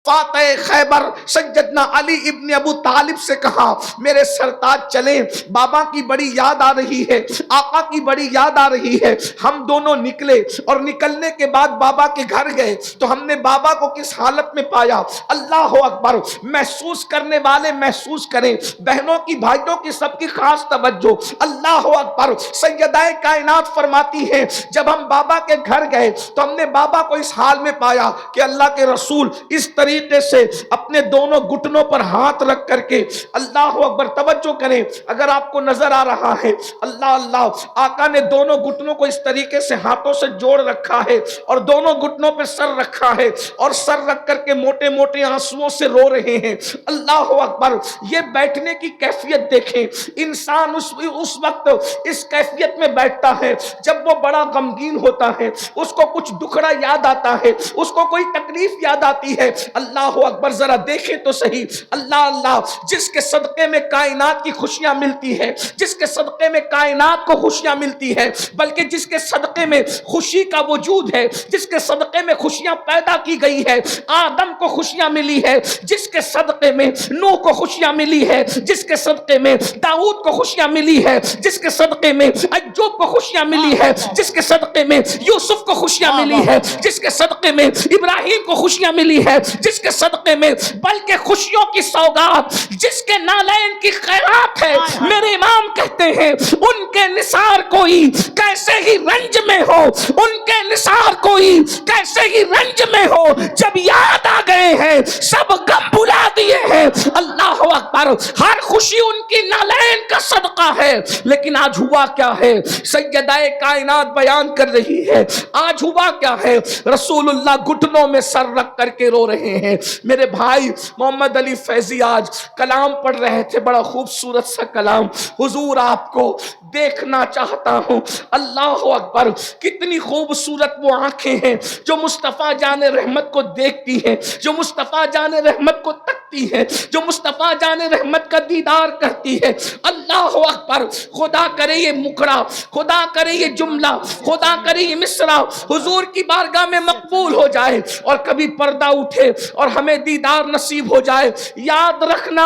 فاتح خیبر سیدنا علی ابن ابو طالب سے کہا میرے سرتاج چلیں، بابا کی بڑی یاد آ رہی ہے، آقا کی بڑی یاد آ رہی ہے۔ ہم دونوں نکلے اور نکلنے کے بعد بابا کے گھر گئے تو ہم نے بابا کو کس حالت میں پایا، اللہ اکبر۔ محسوس کرنے والے محسوس کریں، بہنوں کی بھائیوں کی سب کی خاص توجہ، اللہ اکبر۔ سیدہ کائنات فرماتی ہے جب ہم بابا کے گھر گئے تو ہم نے بابا کو اس حال میں پایا کہ اللہ کے رسول اس طریقے سے اپنے دونوں گھٹنوں پر ہاتھ رکھ کر کے، اللہ اکبر، توجہ کریں اگر آپ کو نظر آ رہا ہے، اللہ اللہ، آقا نے دونوں گھٹنوں کو اس طریقے سے ہاتھوں سے جوڑ رکھا ہے اور دونوں گھٹنوں پہ سر رکھا ہے اور سر رکھ کر کے موٹے موٹے آنسوؤں سے رو رہے ہیں، اللہ اکبر۔ یہ بیٹھنے کی کیفیت دیکھیں، انسان اس وقت اس کیفیت میں بیٹھتا ہے جب وہ بڑا غمگین ہوتا ہے، اس کو کچھ دکھڑا یاد آتا ہے، اس کو کوئی تکلیف یاد آتی ہے، اللہ اکبر۔ ذرا دیکھیں تو صحیح، اللہ اللہ، جس کے صدقے میں کائنات کی خوشیاں ملتی ہے، جس کے صدقے میں کائنات کو خوشیاں ملتی ہے، بلکہ جس کے صدقے میں خوشی کا وجود ہے، جس کے صدقے میں خوشیاں پیدا کی گئی ہے، آدم کو خوشیاں ملی ہے، جس کے صدقے میں نوح کو خوشیاں ملی ہے، جس کے صدقے میں داؤد کو خوشیاں ملی ہے، جس کے صدقے میں ایوب کو خوشیاں ملی ہے، جس کے صدقے میں یوسف کو خوشیاں ملی ہے، جس کے صدقے میں ابراہیم کو خوشیاں ملی ہے، جس کے صدقے میں بلکہ خوشیوں کی سوگات جس کے نالین کی خیرات ہے، میرے امام کہتے ہیں ان کے نثار کوئی کیسے ہی رنج میں ہو، ان کے نثار کوئی کیسے ہی رنج میں ہو، جب یاد آ گئے ہیں سب غم بھلا دیے ہیں، اللہ اکبر۔ ہر خوشی ان کی نالین کا صدقہ ہے، لیکن آج ہوا کیا ہے؟ سیدہ کائنات بیان کر رہی ہے آج ہوا کیا ہے؟ رسول اللہ گھٹنوں میں سر رکھ کر کے رو رہے ہیں۔ میرے بھائی محمد علی فیضی آج کلام پڑھ رہے تھے، بڑا خوبصورت سا کلام، حضور آپ کو دیکھنا چاہتا ہوں، اللہ اکبر۔ کتنی خوبصورت وہ آنکھیں ہیں جو مصطفیٰ جان رحمت کو دیکھتی ہیں، جو مصطفیٰ جان رحمت کو تکتی ہیں، جو مصطفیٰ جان رحمت کا دیدار کرتی ہے، اللہ اکبر۔ خدا کرے یہ مکڑا، خدا کرے یہ جملہ، خدا کرے یہ مصرع حضور کی بارگاہ میں مقبول ہو جائے اور کبھی پردہ اٹھے اور ہمیں دیدار نصیب ہو جائے۔ یاد رکھنا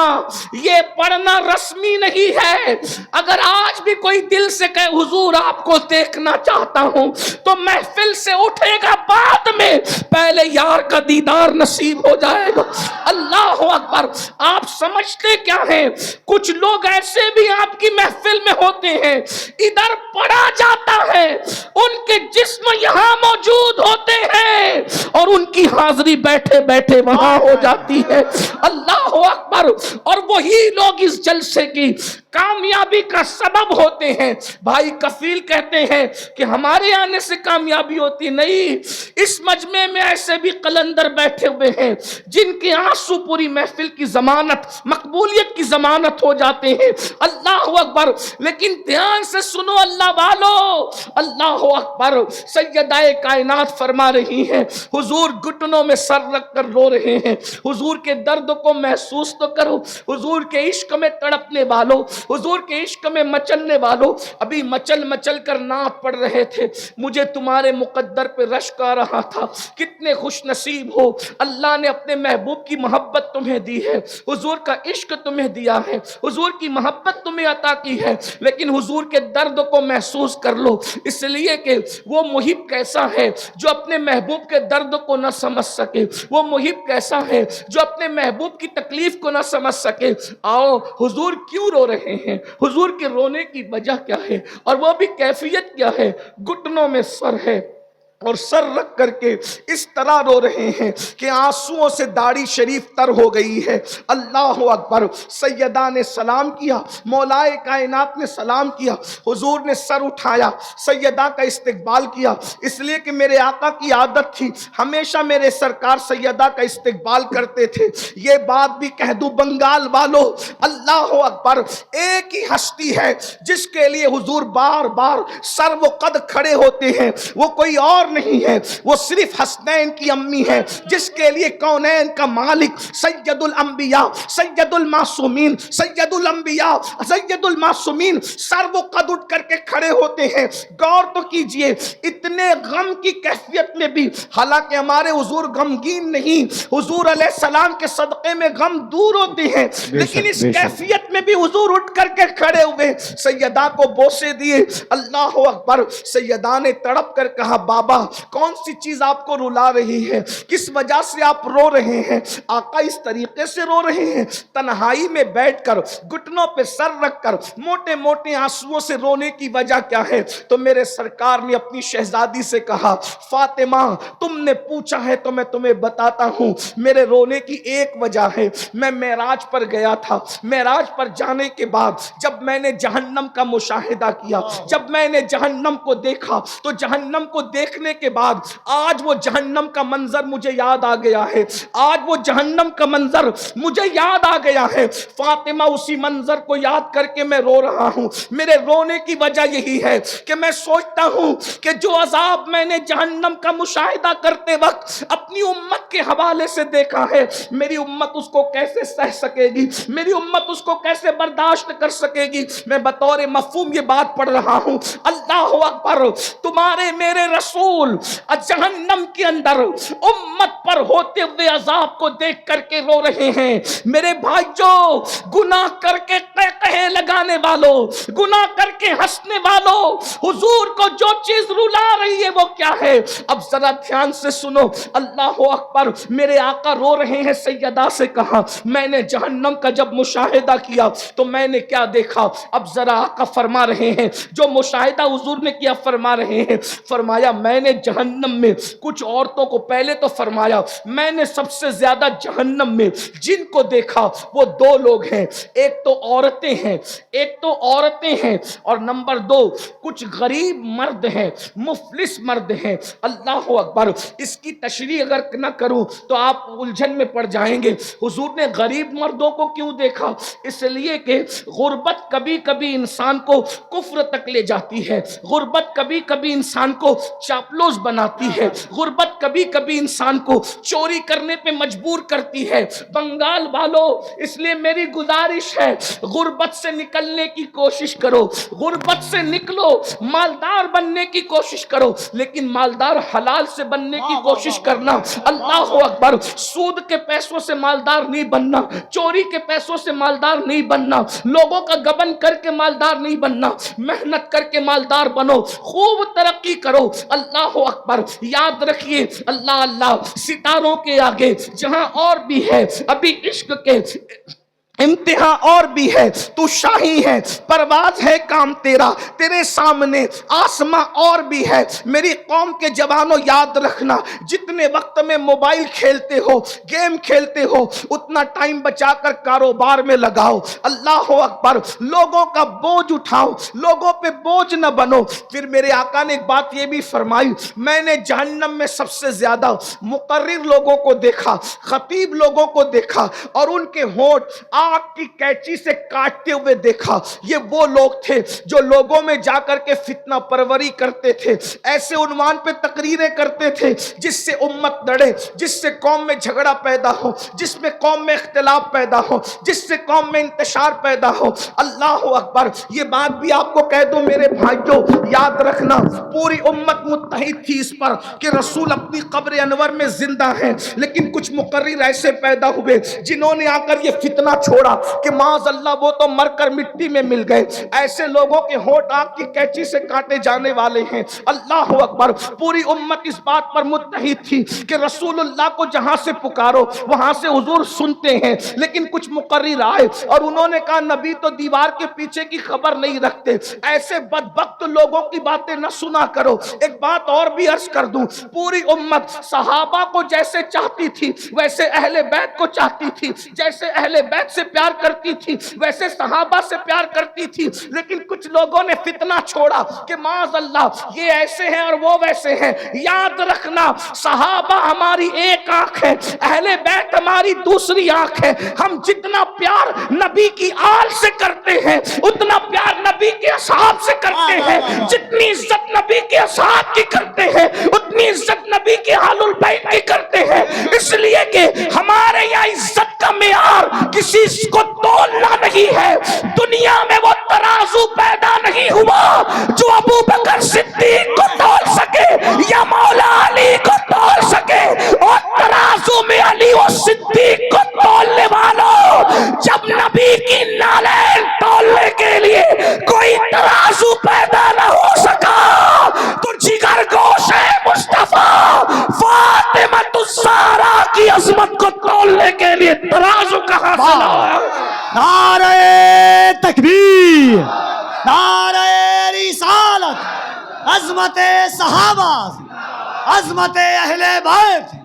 یہ پڑھنا رسمی نہیں ہے، اگر آج بھی کوئی دل سے کہے حضور آپ کو دیکھنا چاہتا ہوں تو محفل سے اٹھے گا بعد میں، پہلے یار کا دیدار نصیب ہو جائے گا، اللہ اکبر۔ آپ سمجھتے کیا ہیں؟ کچھ لوگ ایسے بھی آپ کی محفل میں ہوتے ہیں، ادھر پڑھا جاتا ہے، ان کے جسم یہاں موجود ہوتے ہیں اور ان کی حاضری بیٹھے بیٹھے وہاں ہو جاتی ہے، اللہ اکبر۔ اور وہی لوگ اس جلسے کی کامیابی کا سبب ہوتے ہیں۔ بھائی کفیل کہتے ہیں کہ ہمارے آنے سے کامیابی ہوتی نہیں، اس مجمع میں ایسے بھی قلندر بیٹھے ہوئے ہیں جن کے آنسو پوری محفل کی ضمانت، مقبولیت کی ضمانت ہو جاتے ہیں، اللہ اکبر۔ لیکن دھیان سے سنو اللہ والو، اللہ اکبر۔ سیدہ کائنات فرما رہی ہیں حضور گھٹنوں میں سر رکھ کر رو رہے ہیں، حضور کے درد کو محسوس تو کرو، حضور کے عشق میں تڑپنے والوں، حضور کے عشق میں مچلنے والوں، ابھی مچل مچل کر نعت پڑھ رہے تھے، مجھے تمہارے مقدر پہ رشک آ رہا تھا، کتنے خوش نصیب ہو، اللہ نے اپنے محبوب کی محبت تمہیں دی ہے، حضور کا عشق تمہیں دیا ہے، حضور کی محبت تمہیں عطا کی ہے، لیکن حضور کے درد کو محسوس کر لو، اس لیے کہ وہ محب کیسا ہے جو اپنے محبوب کے درد کو نہ سمجھ سکے، وہ محب کیسا ہے جو اپنے محبوب کی تکلیف کو نہ سمجھ سکے۔ آؤ حضور کیوں رو رہے ہیں، حضور کے رونے کی وجہ کیا ہے، اور وہ بھی کیفیت کیا ہے؟ گھٹنوں میں سر ہے اور سر رکھ کر کے اس طرح رو رہے ہیں کہ آنسوؤں سے داڑھی شریف تر ہو گئی ہے، اللہ اکبر۔ سیدہ نے سلام کیا، مولائے کائنات نے سلام کیا، حضور نے سر اٹھایا، سیدہ کا استقبال کیا، اس لیے کہ میرے آقا کی عادت تھی ہمیشہ میرے سرکار سیدہ کا استقبال کرتے تھے۔ یہ بات بھی کہہ دوں بنگال والو، اللہ اکبر، ایک ہی ہستی ہے جس کے لیے حضور بار بار سر و قد کھڑے ہوتے ہیں، وہ کوئی اور نہیں ہے, وہ صرف حسنین کی امی ہے, جس کے لیے کونین کا مالک سید الانبیاء, سید المعصومین, سید الانبیاء, سید المعصومین سر و قد اٹھ کر کے کھڑے ہوتے ہیں. غور تو کیجئے, اتنے غم کی کیفیت میں بھی, حالانکہ ہمارے حضور غمگین نہیں, حضور علیہ السلام کے صدقے میں غم دور ہوتے ہیں, لیکن اس کیفیت میں بھی حضور اٹھ کر کے کھڑے ہوئے, سیدہ کو بوسے دیے. اللہ اکبر. سیدہ نے تڑپ کر کہا, بابا کون سی چیز آپ کو رلا رہی ہے, کس وجہ سے آپ رو رہے ہیں؟ آقا اس طریقے سے رو رہے ہیں, تنہائی میں بیٹھ کر گھٹنوں پہ سر رکھ کر موٹے موٹے آنسوؤں سے رونے کی وجہ کیا ہے؟ تو میرے سرکار نے اپنی شہزادی سے کہا, فاطمہ تم نے پوچھا ہے تو میں تمہیں بتاتا ہوں, میرے رونے کی ایک وجہ ہے. میں معراج پر گیا تھا, معراج پر جانے کے بعد جب میں نے جہنم کا مشاہدہ کیا, جب میں نے جہنم کو دیکھا, تو جہنم کو دیکھنے کے بعد آج وہ جہنم کا منظر مجھے یاد آ گیا ہے, آج وہ جہنم کا منظر مجھے یاد آ گیا ہے. فاطمہ اسی منظر کو یاد کر کے میں رو رہا ہوں. میرے رونے کی وجہ یہی ہے کہ میں سوچتا ہوں کہ جو عذاب میں نے جہنم کا مشاہدہ کرتے وقت اپنی امت کے حوالے سے دیکھا ہے, میری امت اس کو کیسے سہ سکے گی, میری امت اس کو کیسے برداشت کر سکے گی. میں بطور مفہوم یہ بات پڑھ رہا ہوں. اللہ اکبر. تمہارے میرے رسول جہنم کے اندر امت پر ہوتے ہوئے عذاب کو دیکھ کر کے رو رہے ہیں. میرے بھائیو, گناہ کر کے کہے لگانے والوں, گناہ کر کے ہنسنے والوں, حضور کو جو چیز رلا رہی ہے وہ کیا ہے؟ اب ذرا دھیان سے سنو. اللہ اکبر. میرے آقا رو رہے ہیں. سیدہ سے کہا, میں نے جہنم کا جب مشاہدہ کیا تو میں نے کیا دیکھا؟ اب ذرا آقا فرما رہے ہیں, جو مشاہدہ حضور نے کیا فرما رہے ہیں. فرمایا, میں نے جہنم میں کچھ عورتوں کو, پہلے تو فرمایا میں نے سب سے زیادہ جہنم میں جن کو دیکھا وہ دو لوگ ہیں, ایک تو عورتیں ہیں, ایک تو عورتیں ہیں, اور نمبر دو کچھ غریب مرد ہیں, مفلس مرد ہیں. اللہ اکبر. اس کی تشریح اگر نہ کروں تو آپ الجھن میں پڑ جائیں گے. حضور نے غریب مردوں کو کیوں دیکھا؟ اس لیے کہ غربت کبھی کبھی انسان کو کفر تک لے جاتی ہے, غربت کبھی کبھی انسان کو چاپلوس بناتی ہے, غربت کبھی کبھی انسان کو چوری کرنے پہ مجبور کرتی ہے. بنگال والوں, اس لیے میری گزارش ہے, غربت سے نکلنے کی کوشش کرو, غربت سے نکلو, مالدار بننے کی کوشش کرو, لیکن مالدار حلال سے بننے کی کوشش کرنا. اللہ اکبر. سود کے پیسوں سے مالدار نہیں بننا, چوری کے پیسوں سے مالدار نہیں بننا, لوگوں کا گبن کر کے مالدار نہیں بننا, محنت کر کے مالدار بنو, خوب ترقی کرو. اللہ اکبر. یاد رکھیے, اللہ اللہ, ستاروں کے آگے جہاں اور بھی ہے ابھی عشق کے امتحان اور بھی ہے, تو شاہی ہے, پرواز ہے کام تیرا, تیرے سامنے آسماں اور بھی ہے. میری قوم کے جوانوں یاد رکھنا, جتنے وقت میں موبائل کھیلتے ہو, گیم کھیلتے ہو, اتنا ٹائم بچا کر کاروبار میں لگاؤ. اللہ اکبر. لوگوں کا بوجھ اٹھاؤ, لوگوں پہ بوجھ نہ بنو. پھر میرے آقا نے ایک بات یہ بھی فرمائی, میں نے جہنم میں سب سے زیادہ مقرر لوگوں کو دیکھا, خطیب لوگوں کو دیکھا, اور ان کے ہونٹ آگ کی کینچی سے کاٹتے ہوئے دیکھا. یہ وہ لوگ تھے جو لوگوں میں جا کر کے فتنہ پروری کرتے تھے, ایسے عنوان پہ تقریریں کرتے تھے جس سے امت لڑے, جس سے قوم میں جھگڑا پیدا ہو, جس میں قوم میں اختلاف پیدا ہو, جس سے قوم میں انتشار پیدا ہو. اللہ اکبر. یہ بات بھی آپ کو کہہ دوں میرے بھائیوں, یاد رکھنا, پوری امت متحد تھی اس پر کہ رسول اپنی قبر انور میں زندہ ہیں, لیکن کچھ مقرر ایسے پیدا ہوئے جنہوں نے آ کر یہ فتنہ چھوڑا کہ معاذ اللہ وہ تو مر کر مٹی میں مل گئے. ایسے لوگوں کے ہونٹ آگ کی کینچی سے کاٹے جانے والے ہیں. اللہ اکبر. پوری امت اس بات پر متحد تھی کہ رسول اللہ کو جہاں سے پکارو وہاں سے حضور سنتے ہیں, لیکن کچھ مقرر آئے اور انہوں نے کہا نبی تو دیوار کے پیچھے کی خبر نہیں رکھتے, ایسے بدبخت لوگوں کی باتیں نہ سنا کرو. ایک بات اور بھی عرض کر دوں, پوری امت صحابہ کو جیسے چاہتی تھی ویسے اہل بیت کو چاہتی تھی, جیسے اہل بیت سے سے پیار کرتی تھی ویسے صحابہ سے پیار کرتی تھی، لیکن کچھ لوگوں نے فتنہ چھوڑا کہ معاذ اللہ یہ ایسے ہیں اور وہ ویسے ہیں۔ یاد رکھنا صحابہ ہماری ایک آنکھ ہے، اہل بیت ہماری دوسری آنکھ ہے۔ ہم جتنا پیار نبی کی آل سے کرتے ہیں اتنا پیار نبی کے اصحاب سے کرتے ہیں، جتنی عزت نبی کے اصحاب کی کرتے ہیں اتنی عزت نبی کے آل البیت کی کرتے ہیں، اس لیے کہ ہمارے یہاں عزت کا معیار کسی کو تولنا نہیں ہے۔ دنیا میں وہ ترازو پیدا نہیں ہوا جو ابو بکر صدیق کو تول سکے یا مولا علی کو تول سکے، اور ترازو میں علی و صدیق کو تولنے والوں جب نبی کی نالین تولنے کے لیے کوئی ترازو پیدا نہ ہو سکا تو جگر گوش مصطفیٰ فاطمہ الزہرا کی عظمت کو تولنے کے لیے ترازو کہاں سے لایا؟ نعرہ تکبیر، نعرہ رسالت، عظمت صحابہ، عظمت اہل بیت۔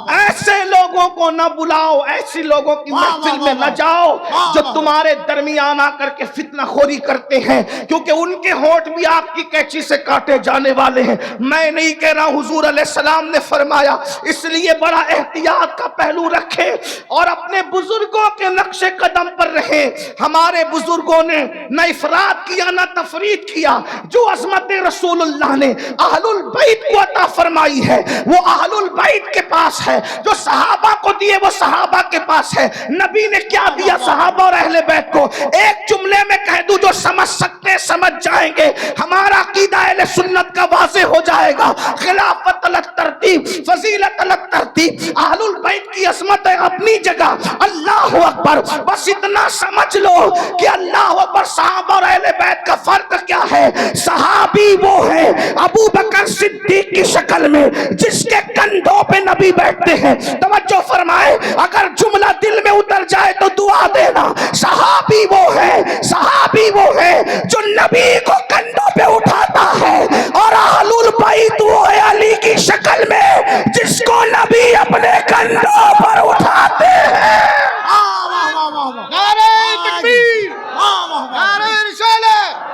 ایسے لوگوں کو نہ بلاؤ، ایسی لوگوں کی محفل میں نہ جاؤ جو تمہارے درمیان آ کر کے فتنہ خوری کرتے ہیں، کیونکہ ان کے ہونٹ بھی آپ کی قینچی سے کاٹے جانے والے ہیں۔ میں نہیں کہہ رہا، حضور علیہ السلام نے فرمایا، اس لیے بڑا احتیاط کا پہلو رکھیں اور اپنے بزرگوں کے نقش قدم پر رہیں۔ ہمارے بزرگوں نے نہ افراد کیا نہ تفرید کیا، جو عظمت رسول اللہ نے اہل البیت کو عطا فرمائی ہے وہ اہل البیت کے پاس ہے، جو صحابہ کو دیے وہ صحابہ کے پاس ہے۔ نبی نے کیا دیا صحابہ اور اہل بیت کو؟ ایک جملے میں کہہ دوں، جو سمجھ سکتے سمجھ جائیں گے، ہمارا عقیدہ اہل سنت کا واضح ہو جائے گا۔ خلافت الگ ترتیب، فضیلت الگ ترتیب، اہل البیت کی عظمت ہے اپنی جگہ۔ اللہ اکبر، بس اتنا سمجھ لو کہ اللہ اکبر صحابہ اور اہل بیت کا فرق کیا ہے۔ صحابی وہ ہے ابو بکر صدیق کی شکل میں جس کے کندھوں پہ نبی بیٹھتے ہیں۔ توجہ فرمائے، اگر جملہ دل میں اتر جائے تو دعا دینا۔ صحابی وہ ہے، صحابی وہ ہے جو نبی کو کندھوں پہ اٹھاتا ہے، اور اہل البیت وہ ہے علی کی شکل میں جس کو نبی اپنے کندھوں پر اٹھاتے ہیں۔ نعرہ تکبیر، نعرہ رسالت۔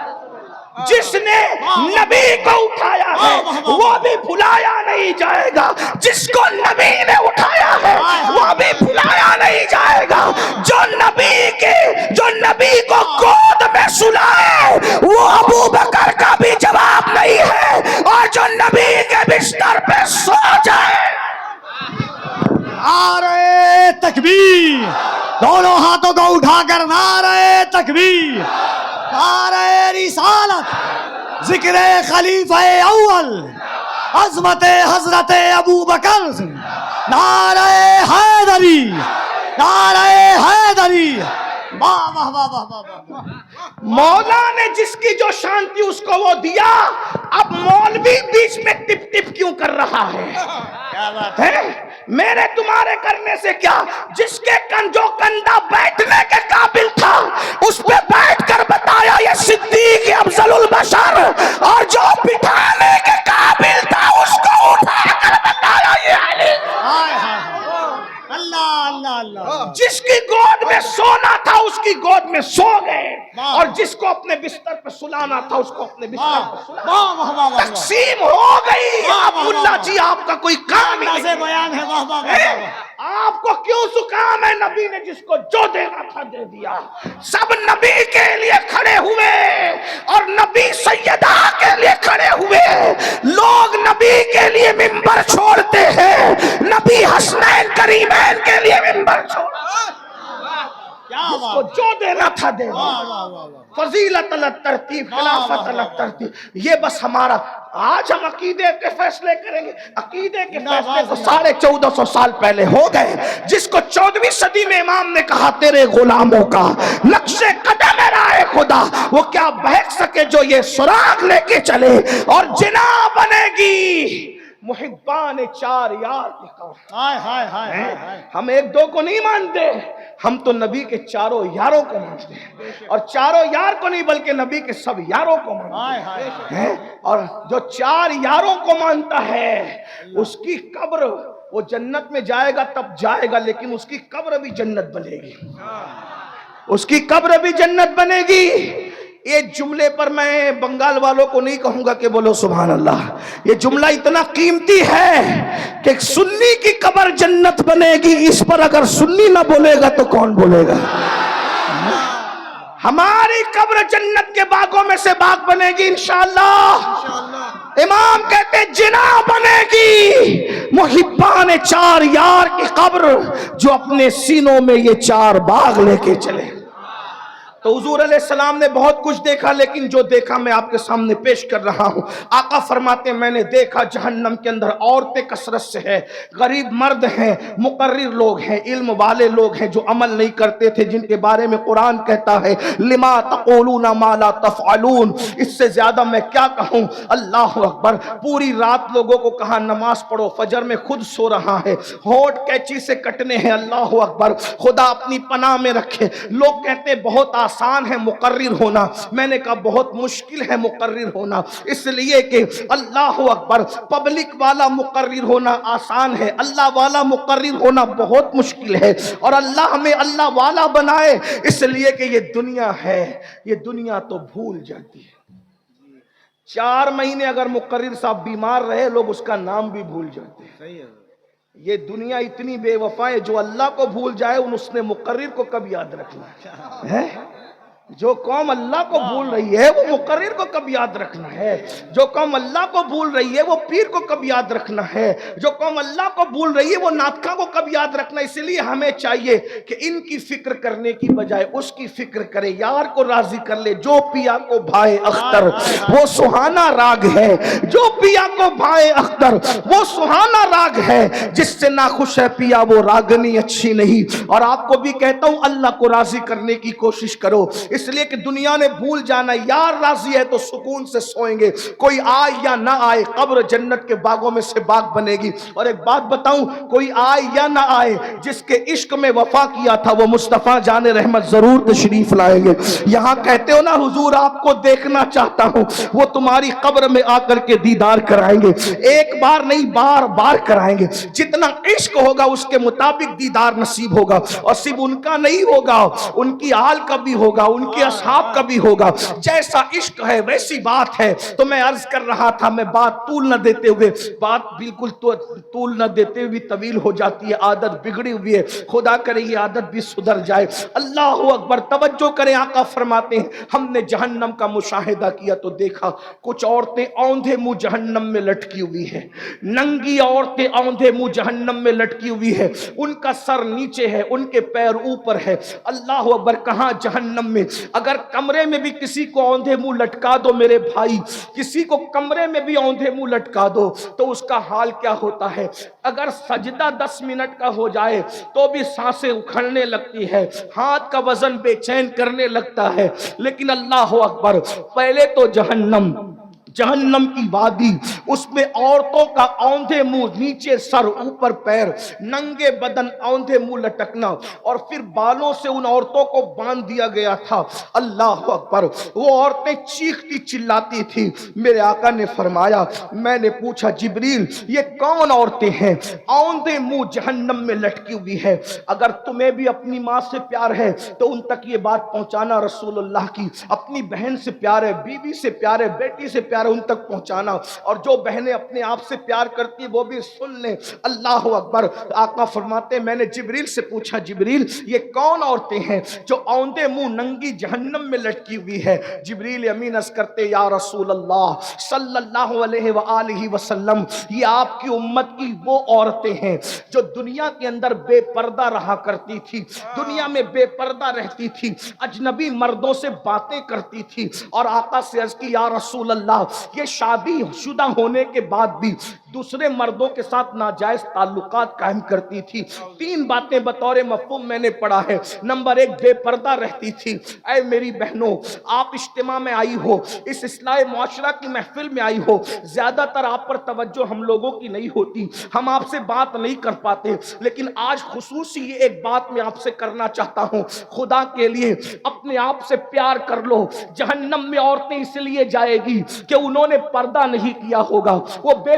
جس نے نبی کو اٹھایا ہے وہ بھی بھلایا نہیں جائے گا، جس کو نبی نے اٹھایا ہے وہ بھی بھلایا نہیں جائے گا۔ جو نبی کو گود میں سلائے وہ ابو بکر کا بھی جواب نہیں ہے، اور جو نبی کے بستر پہ سو جائے۔ نعرہ تکبیر، دونوں ہاتھوں کو اٹھا کر نعرہ تکبیر، نعرہ رسالت، ذکر خلیفہ اول، عظمت حضرت ابو بکر، نعرہ حیدری، نعرہ حیدری۔ واہ واہ واہ واہ واہ۔ مولا نے جس کی جو شان تھی اس کو وہ دیا، اب مولوی بیچ میں ٹپ ٹپ کیوں کر رہا ہے؟ میرے تمہارے کرنے سے کیا؟ جس کے جو کندھا بیٹھنے کے قابل تھا اس پہ بیٹھ کر بتایا یہ صدیق افضل البشر، اور جو بٹھانے کے قابل تھا اس کو اٹھا کر بتایا یہ علی۔ اللہ اللہ اللہ۔ جس کی گود میں سونا تھا اس کی گود میں سو گئے، اور جس کو اپنے بستر پہ سلانا تھا اس کو اپنے بستر پہ سلانا۔ تقسیم ہو گئی۔ آپ ملا جی آپ کا کوئی کام ہی نہیں بیان ہے۔ واہ واہ۔ آپ کو کیوں زکام ہے؟ نبی نے جس کو جو دینا تھا دے دیا۔ سب نبی کے لیے کھڑے ہوئے اور نبی سیدہ کے لیے کھڑے ہوئے۔ لوگ نبی کے لیے منبر چھوڑتے ہیں، نبی حسنین کریمین کے لیے منبر چھوڑتے ہیں۔ جس کو جو دینا تھا دے دیا۔ فضیلت الگ ترتیب، خلافت الگ ترتیب۔ یہ بس ہمارا آج ہم عقیدے کے فیصلے کریں گے۔ عقیدے کے فیصلے تو 1450 سال پہلے ہو گئے۔ جس کو 14ویں صدی میں امام نے کہا تیرے غلاموں کا نقش قدم ہے راہ خدا، وہ کیا بہک سکے جو یہ سراغ لے کے چلے، اور جنا بنے گی محبان چار یار کے کام۔ ہم ایک دو کو نہیں مانتے، ہم تو نبی کے چاروں یاروں کو مانتے ہیں، اور چاروں یار کو نہیں بلکہ نبی کے سب یاروں کو مانتے ہیں۔ اور جو چار یاروں کو مانتا ہے اس کی قبر وہ جنت میں جائے گا تب جائے گا، لیکن اس کی قبر بھی جنت بنے گی، اس کی قبر بھی جنت بنے گی۔ ایک جملے پر میں بنگال والوں کو نہیں کہوں گا کہ بولو سبحان اللہ، یہ جملہ اتنا قیمتی ہے کہ سنی کی قبر جنت بنے گی، اس پر اگر سنی نہ بولے گا تو کون بولے گا؟ ہماری قبر جنت کے باغوں میں سے باغ بنے گی انشاءاللہ۔ امام کہتے ہیں جنا بنے گی محبان چار یار کی قبر، جو اپنے سینوں میں یہ چار باغ لے کے چلے۔ تو حضور علیہ السلام نے بہت کچھ دیکھا، لیکن جو دیکھا میں آپ کے سامنے پیش کر رہا ہوں۔ آقا فرماتے ہیں میں نے دیکھا جہنم کے اندر عورتیں کثرت سے ہیں، غریب مرد ہیں، مقرر لوگ ہیں، علم والے لوگ ہیں جو عمل نہیں کرتے تھے، جن کے بارے میں قرآن کہتا ہے لما تقولون ما لا تفعلون، اس سے زیادہ میں کیا کہوں۔ اللہ اکبر، پوری رات لوگوں کو کہا نماز پڑھو، فجر میں خود سو رہا ہے، ہونٹ کینچی سے کٹنے ہیں۔ اللہ اکبر، خدا اپنی پناہ میں رکھے۔ لوگ کہتے ہیں بہت آسان ہے مقرر ہونا، میں نے کہا بہت مشکل ہے مقرر ہونا، اس لیے کہ اللہ اکبر، پبلک والا مقرر ہونا آسان ہے، اللہ والا مقرر ہونا بہت مشکل ہے، اور اللہ ہمیں اللہ والا بنائے، اس لیے کہ یہ دنیا ہے، یہ دنیا تو بھول جاتی ہے۔ 4 مہینے اگر مقرر صاحب بیمار رہے، لوگ اس کا نام بھی بھول جاتے ہیں۔ یہ دنیا اتنی بے وفا ہے، جو اللہ کو بھول جائے اس نے مقرر کو کب یاد رکھنا ہے؟ جو قوم اللہ کو بھول رہی ہے وہ مقرر کو کب یاد رکھنا ہے؟ جو قوم اللہ کو بھول رہی ہے وہ پیر کو کب یاد رکھنا ہے؟ جو قوم اللہ کو بھول رہی ہے وہ ناطقہ کو کب یاد رکھنا ہے؟ اس لیے ہمیں چاہیے کہ ان کی فکر کرنے کی بجائے اس کی فکر کرے، یار کو راضی کر لے۔ جو پیا کو بھائے اختر وہ سہانا راگ ہے، جو پیا کو بھائے اختر وہ سہانا راگ ہے، جس سے ناخوش ہے پیا وہ راگنی اچھی نہیں۔ اور آپ کو بھی کہتا ہوں اللہ کو راضی کرنے کی کوشش کرو، اس لیے کہ دنیا نے بھول جانا، یار راضی ہے تو سکون سے سوئیں گے، کوئی آئے یا نہ آئے قبر جنت کے باغوں میں سے باغ بنے گی۔ اور ایک بات بتاؤں، کوئی آئے یا نہ آئے، جس کے عشق میں وفا کیا تھا وہ مصطفیٰ جان رحمت ضرور تشریف لائیں گے۔ یہاں کہتے ہو نا حضور آپ کو دیکھنا چاہتا ہوں، وہ تمہاری قبر میں آ کر کے دیدار کرائیں گے، ایک بار نہیں بار بار کرائیں گے۔ جتنا عشق ہوگا اس کے مطابق دیدار نصیب ہوگا، اور صرف ان کا نہیں ہوگا، ان کی آل کا بھی ہوگا، ان کے اصحاب کا بھی ہوگا۔ جیسا عشق ہے ویسی بات ہے۔ تو میں عرض کر رہا تھا، میں بات طول نہ دیتے ہوئے، بات بالکل طول نہ دیتے ہوئے طویل ہو جاتی ہے، عادت بگڑی ہوئی ہے، خدا کرے یہ عادت بھی سدھر جائے۔ اللہ اکبر، توجہ کریں، آقا فرماتے ہیں ہم نے جہنم کا مشاہدہ کیا تو دیکھا کچھ عورتیں اوندھے منہ جہنم میں لٹکی ہوئی ہیں، ننگی عورتیں اوندھے منہ جہنم میں لٹکی ہوئی ہے، ان کا سر نیچے ہے، ان کے پیر اوپر ہے۔ اللہ اکبر، کہاں؟ جہنم میں۔ اگر کمرے میں بھی کسی کو اوندھے منہ لٹکا دو میرے بھائی، کسی کو کمرے میں بھی اوندھے منہ لٹکا دو تو اس کا حال کیا ہوتا ہے؟ اگر سجدہ 10 منٹ کا ہو جائے تو بھی سانسیں اکھڑنے لگتی ہے، ہاتھ کا وزن بے چین کرنے لگتا ہے۔ لیکن اللہ اکبر، پہلے تو جہنم کی وادی، اس میں عورتوں کا اوندھے منہ نیچے سر اوپر پیر، ننگے بدن اوندھے منہ لٹکنا، اور پھر بالوں سے ان عورتوں کو باندھ دیا گیا تھا۔ اللہ اکبر، وہ عورتیں چیختی چلاتی تھی۔ میرے آقا نے فرمایا، میں نے پوچھا جبریل یہ کون عورتیں ہیں اوندھے منہ جہنم میں لٹکی ہوئی ہے؟ اگر تمہیں بھی اپنی ماں سے پیار ہے تو ان تک یہ بات پہنچانا رسول اللہ کی، اپنی بہن سے پیار ہے، بیوی سے پیار ہے، بیٹی سے پیار ہے، ان تک پہنچانا، اور جو بہنیں اپنے آپ سے پیار کرتی وہ بھی سن لیں۔ اللہ اکبر، آقا فرماتے ہیں میں نے جبریل سے پوچھا جبریل یہ کون عورتیں ہیں جو اوندھے منہ ننگی جہنم میں لٹکی ہوئی ہے؟ جبریل امین عرض کرتے یا رسول اللہ صلی اللہ علیہ وآلہ وسلم، یہ آپ کی امت کی وہ عورتیں ہیں جو دنیا کے اندر بے پردہ رہا کرتی تھی، دنیا میں بے پردہ رہتی تھی، اجنبی مردوں سے باتیں کرتی تھی، اور آقا سے عرض کی یا رسول اللہ یہ شادی شدہ ہونے کے بعد بھی دوسرے مردوں کے ساتھ ناجائز تعلقات قائم کرتی تھی۔ 3 باتیں بطور مفہوم میں نے پڑھا ہے۔ نمبر 1، بے پردہ رہتی تھی۔ اے میری بہنوں، آپ اجتماع میں آئی ہو، اس اصلاح معاشرہ کی محفل میں آئی ہو، زیادہ تر آپ پر توجہ ہم لوگوں کی نہیں ہوتی، ہم آپ سے بات نہیں کر پاتے، لیکن آج خصوصی یہ ایک بات میں آپ سے کرنا چاہتا ہوں، خدا کے لیے اپنے آپ سے پیار کر لو۔ جہنم میں عورتیں اس لیے جائے گی کہ انہوں نے پردہ نہیں کیا ہوگا، وہ بے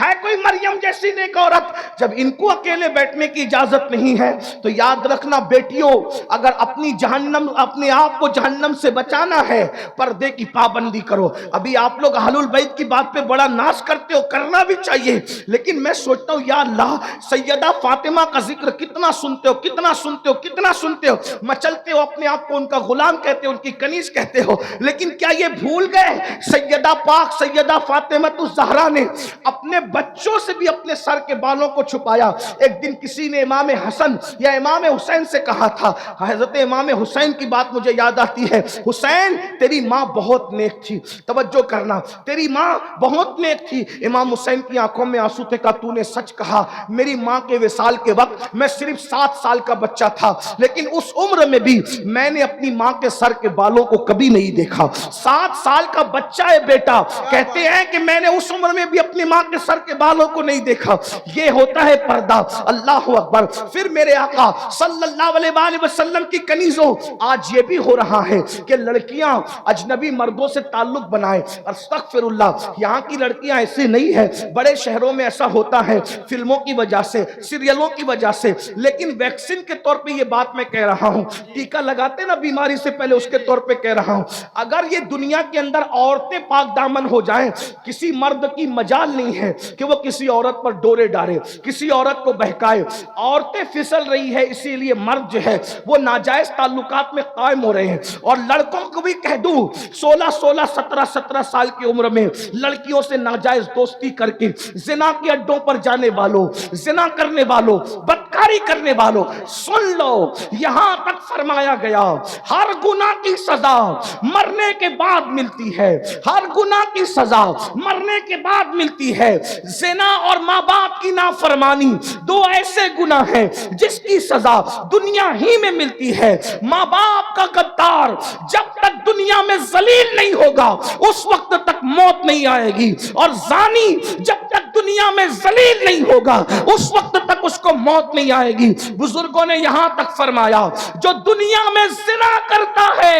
ہے کوئی مریم جیسی نیک عورت؟ جب ان کو اکیلے بیٹھنے کی اجازت نہیں ہے تو یاد رکھنا بیٹیوں، اگر اپنے آپ کو جہنم سے بچانا ہے پردے کی پابندی کرو۔ ابھی آپ لوگ اہل البیت کی بات پہ بڑا ناز کرتے ہو، کرنا بھی چاہیے، لیکن میں سوچتا ہوں یا اللہ، سیدہ فاطمہ کا ذکر کتنا سنتے ہو، کتنا سنتے ہو، کتنا سنتے ہو، مچلتے ہو، اپنے آپ کو ان کا غلام کہتے ہو، ان کی کنیز کہتے ہو، لیکن کیا یہ بھول گئے سیدہ پاک سیدہ فاطمہ الزہرا نے اپنے بچوں سے بھی اپنے سر کے بالوں کو چھپایا؟ ایک دن کسی نے امام حسن یا امام حسین سے کہا تھا، حضرت امام حسین کی بات مجھے یاد آتی ہے، حسین تیری ماں بہت نیک تھی، توجہ کرنا، تیری ماں بہت نیک تھی۔ امام حسین کی آنکھوں میں آنسو تھے، کہا تو نے سچ کہا، میری ماں کے وصال کے وقت میں صرف 7 سال کا بچہ تھا، لیکن اس عمر میں بھی میں نے اپنی ماں کے سر کے بالوں کو کبھی نہیں دیکھا۔ 7 سال کا بچہ ہے بیٹا، کہتے ہیں کہ میں نے اس عمر میں بھی اپنی ماں کے سر کے بالوں کو نہیں دیکھا۔ یہ ہوتا ہے پردہ۔ اللہ اکبر۔ پھر میرے آقا صلی اللہ علیہ وآلہ وسلم کی کنیزوں، آج یہ بھی ہو رہا ہے کہ لڑکیاں اجنبی مردوں سے تعلق بنائیں۔ استغفر اللہ، یہاں کی لڑکیاں ایسے نہیں ہیں، بڑے شہروں میں ایسا ہوتا ہے فلموں کی وجہ سے، سیریلوں کی وجہ سے، لیکن ویکسین کے طور پہ یہ بات میں کہہ رہا ہوں، ٹیکہ لگاتے نا بیماری سے پہلے، اس کے طور پہ کہہ رہا ہوں، اگر یہ دنیا کے اندر عورتیں پاک دامن ہو جائیں، کسی مرد کی مجال نہیں ہے کہ وہ کسی عورت پر ڈورے ڈالے، کسی عورت کو بہکائے۔ عورتیں پھسل رہی ہے، اسی لیے مرد جو ہے وہ ناجائز تعلقات میں قائم ہو رہے ہیں۔ اور لڑکوں کو بھی کہہ دوں، 16 17 سال کی عمر میں لڑکیوں سے ناجائز دوستی کر کے زنا کے اڈوں پر جانے والوں، زنا کرنے والوں، بدکاری کرنے والوں، سن لو، یہاں تک فرمایا گیا ہر گناہ کی سزا مرنے کے بعد ملتی ہے، ہر گناہ کی سزا مرنے کے بعد ملتی ہے۔ زنا اور ماں باپ کی نافرمانی 2 ایسے گناہ ہیں جس کی سزا دنیا ہی میں ملتی ہے۔ ماں باپ کا غدار جب تک دنیا میں ذلیل نہیں ہوگا اس وقت تک موت نہیں آئے گی، اور زانی جب تک دنیا میں ذلیل نہیں ہوگا اس وقت تک اس کو موت نہیں آئے گی۔ بزرگوں نے یہاں تک فرمایا جو دنیا میں زنا کرتا ہے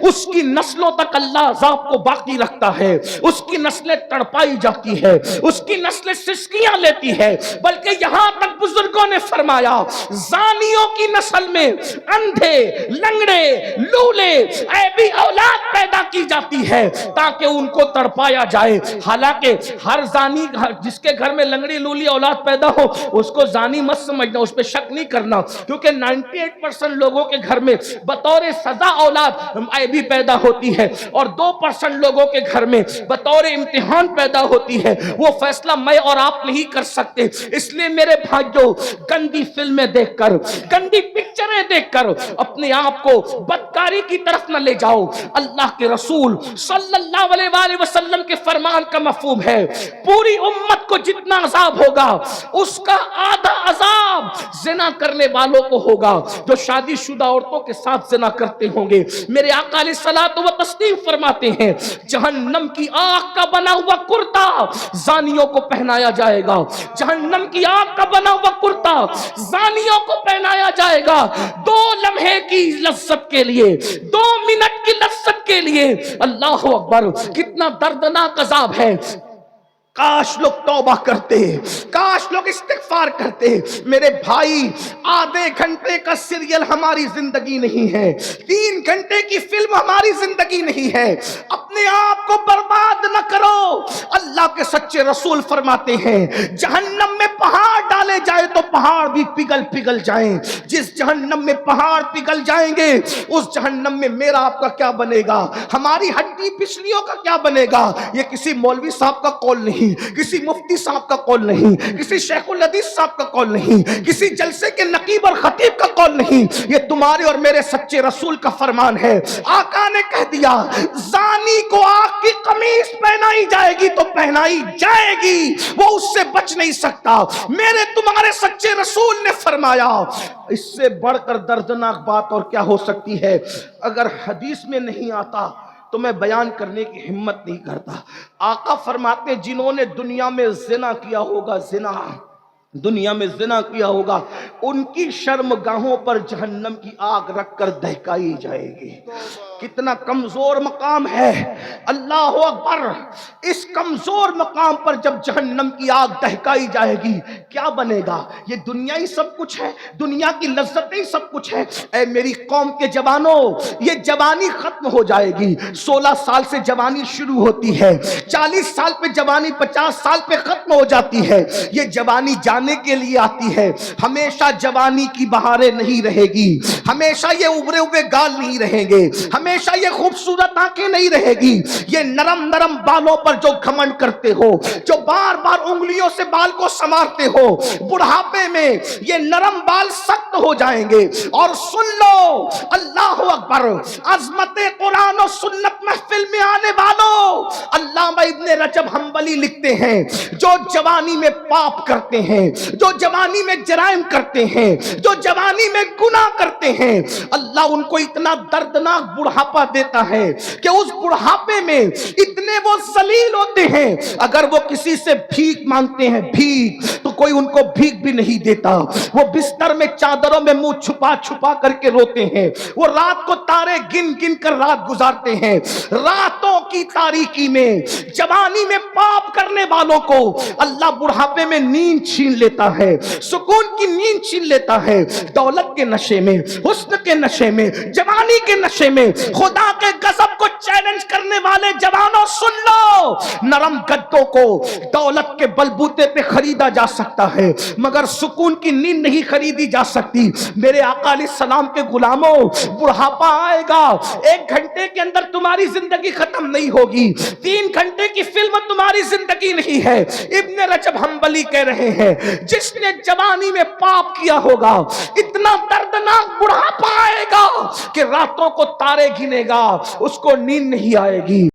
اس کی نسلوں تک اللہ عذاب کو باقی رکھتا ہے، اس کی نسلیں تڑپائی جاتی ہے، اس کی نسلیں سسکیاں لیتی ہے، بلکہ یہاں تک بزرگوں نے فرمایا زانیوں کی نسل میں اندھے، لنگڑے، لولے، عیبی اولاد پیدا کی جاتی ہے تاکہ ان کو تڑپایا جائے۔ حالانکہ ہر زانی جس کے گھر میں لنگڑی لولی اولاد پیدا ہو اس کو زانی مت سمجھنا، اس پہ شک نہیں کرنا، کیونکہ 98% لوگوں کے گھر میں بطور سزا اولاد عیبی پیدا ہوتی ہے، اور 2% لوگوں کے گھر میں بطور امتحان پیدا ہوتی ہے۔ وہ فیصلہ میں اور آپ نہیں کر سکتے۔ اس لیے میرے بھائیوں، گندی فلمیں دیکھ کر، گندی پکچریں دیکھ کر اپنے آپ کو بدکاری کی طرف نہ لے جاؤ۔ اللہ کے رسول صلی اللہ علیہ وآلہ وسلم کے فرمان کا مفہوم ہے پوری امت کو جتنا عذاب ہوگا اس کا آدھا عذاب زنا کرنے والوں کو ہوگا جو شادی شدہ عورتوں کے ساتھ زنا کرتے ہوں گے۔ میرے آقا علیہ الصلوۃ والتسلیم فرماتے ہیں جہنم کی آگ کا بنا ہوا کرتا زانیوں کو پہنایا جائے گا، جہنم کی آگ کا بنا ہوا کرتا زانیوں کو پہنایا جائے گا 2 لمحے کی لذت کے لیے، 2 منٹ کی لذت کے لیے۔ اللہ اکبر، کتنا دردناک عذاب ہے۔ کاش لوگ توبہ کرتے، کاش لوگ استغفار کرتے۔ میرے بھائی، آدھے گھنٹے کا سیریل ہماری زندگی نہیں ہے، 3 گھنٹے کی فلم ہماری زندگی نہیں ہے۔ اپنے آپ کو برباد نہ کرو۔ اللہ کے سچے رسول فرماتے ہیں جہنم میں پہاڑ ڈالے جائے تو پہاڑ بھی پگھل پگھل جائیں۔ جس جہنم میں پہاڑ پگھل جائیں گے اس جہنم میں میرا آپ کا کیا بنے گا، ہماری ہڈی پسلیوں کا کیا بنے گا۔ یہ کسی مولوی صاحب کا قول نہیں، کسی مفتی صاحب کا قول نہیں، کسی شیخ الحدیث صاحب کا قول نہیں، کسی جلسے کے نقیب اور خطیب کا قول نہیں، یہ تمہارے اور میرے سچے رسول کا فرمان ہے۔ آقا نے کہہ دیا زانی کو آگ کی قمیص پہنائی جائے گی تو پہنائی جائے گی، وہ اس سے بچ نہیں سکتا۔ میرے تمہارے سچے رسول نے فرمایا اس سے بڑھ کر دردناک بات اور کیا ہو سکتی ہے۔ اگر حدیث میں نہیں آتا تو میں بیان کرنے کی ہمت نہیں کرتا۔ آقا فرماتے جنہوں نے دنیا میں زنا کیا ہوگا، دنیا میں زنا کیا ہوگا، ان کی شرمگاہوں پر جہنم کی آگ رکھ کر دہکائی جائے گی۔ کتنا کمزور مقام ہے. اللہ اکبر. اس کمزور مقام پر جب جہنم کی آگ دہکائی جائے گی کیا بنے گا؟ یہ دنیا ہی سب کچھ ہے, دنیا کی لذتیں سب کچھ ہے. اے میری قوم کے جوانوں, یہ جوانی ختم ہو جائے گی. 16 سال سے جوانی شروع ہوتی ہے, 40 سال پہ جوانی 50 سال پہ ختم ہو جاتی ہے. یہ جوانی جانے کے لیے آتی ہے. ہمیشہ جوانی کی بہاریں نہیں رہے گی, ہمیشہ یہ ابھرے ہوئے گال نہیں رہیں گے, ہمیشہ یہ خوبصورت آنکھیں نہیں رہے گی. یہ نرم نرم بالوں پر جو گھمنڈ کرتے ہو, جو بار بار انگلیوں سے بال کو سنوارتے ہو, بڑھاپے میں یہ نرم بال سخت ہو جائیں گے. اور سن لو, اللہ اکبر, عظمت قرآن و سنت محفل میں آنے والوں, علامہ ابن رجب حنبلی لکھتے ہیں جو جوانی میں پاپ کرتے ہیں, جو جوانی میں جرائم کرتے ہیں, جو جوانی میں گناہ کرتے ہیں, اللہ ان کو اتنا دردناک بڑھاپا دیتا ہے کہ اس بڑھاپے میں اتنے وہ ذلیل ہوتے ہیں, اگر وہ کسی سے بھیک مانگتے ہیں بھیک, تو کوئی ان کو بھیک بھی نہیں دیتا. وہ بستر میں چادروں میں منہ چھپا چھپا کر کے روتے ہیں. وہ رات کو تارے گن گن کر رات گزارتے ہیں. راتوں کی تاریکی میں جوانی میں پاپ کرنے والوں کو اللہ بڑھاپے میں نیند چھین لیتا ہے, سکون کی نیند چھین لیتا ہے. دولت کے نشے میں, حسن کے نشے میں, جوانی کے نشے میں خدا کے غضب کو چیلنج کرنے والے جوانوں سن لو, نرم گدوں کو دولت کے بلبوتے پہ خریدا جا سکتا ہے مگر سکون کی نیند نہیں خریدی جا سکتی. میرے آقا علیہ السلام کے غلاموں, بڑھاپا آئے گا, 1 گھنٹے کے اندر تمہاری زندگی ختم نہیں ہوگی, 3 گھنٹے کی فلم تمہاری زندگی نہیں ہے. ابن رجب حنبلی کہہ رہے ہیں جس نے جوانی میں پاپ کیا ہوگا اتنا دردناک بڑھاپا آئے گا کہ راتوں کو تارے گنے گا, اس کو نیند نہیں آئے گی.